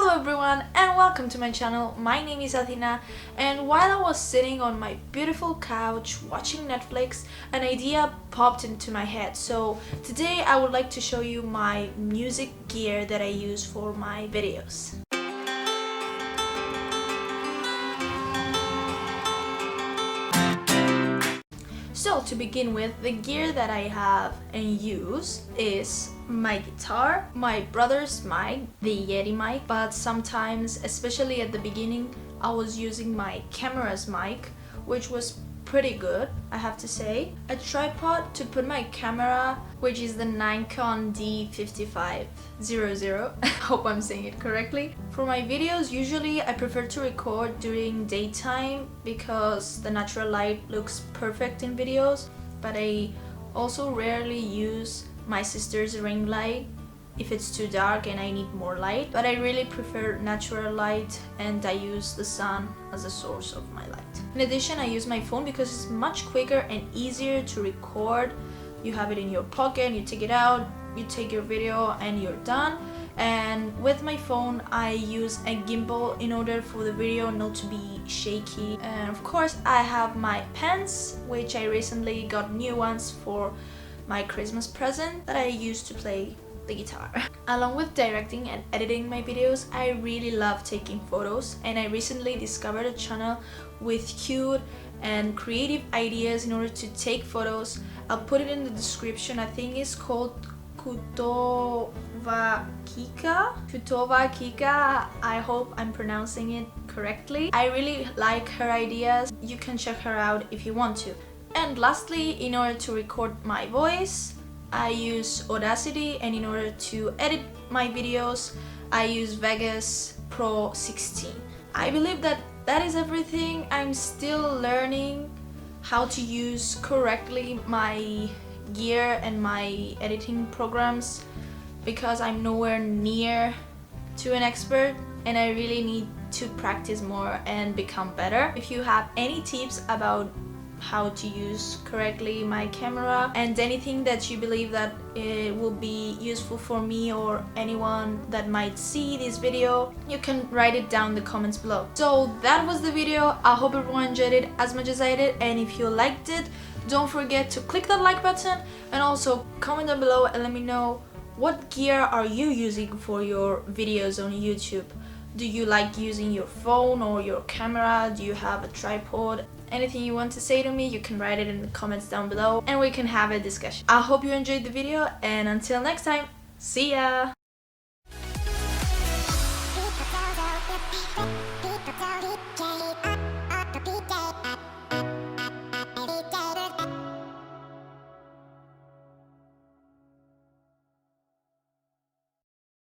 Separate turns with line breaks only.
Hello everyone and welcome to my channel. My name is Athina, and while I was sitting on my beautiful couch watching Netflix, an idea popped into my head. So today I would like to show you my music gear that I use for my videos. So to begin with, the gear that I have and use is my guitar, my brother's mic, the Yeti mic, but sometimes, especially at the beginning, I was using my camera's mic, which was pretty good, I have to say. A tripod to put my camera, which is the Nikon D5500. I hope I'm saying it correctly. For my videos, usually I prefer to record during daytime because the natural light looks perfect in videos, but I also rarely use my sister's ring light if it's too dark and I need more light, but I really prefer natural light and I use the sun as a source of my light. In addition, I use my phone because it's much quicker and easier to record. You have it in your pocket, you take it out, you take your video and you're done. And with my phone I use a gimbal in order for the video not to be shaky. And of course I have my pens, which I recently got new ones for my Christmas present that I use to play the guitar. Along with directing and editing my videos, I really love taking photos, and I recently discovered a channel with cute and creative ideas in order to take photos. I'll put it in the description. I think it's called Kutovakika. I hope I'm pronouncing it correctly. I really like her ideas. You can check her out if you want to. And lastly, in order to record my voice, I use Audacity, and in order to edit my videos, I use Vegas Pro 16. I believe that is everything. I'm still learning how to use correctly my gear and my editing programs because I'm nowhere near to an expert and I really need to practice more and become better. If you have any tips about how to use correctly my camera and anything that you believe that it will be useful for me or anyone that might see this video, you can write it down in the comments below. So that was the video. I hope everyone enjoyed it as much as I did, and if you liked it, don't forget to click that like button and also comment down below and let me know what gear are you using for your videos on YouTube. Do you like using your phone or your camera? Do you have a tripod? Anything you want to say to me, you can write it in the comments down below and we can have a discussion. I hope you enjoyed the video, and until next time, see ya!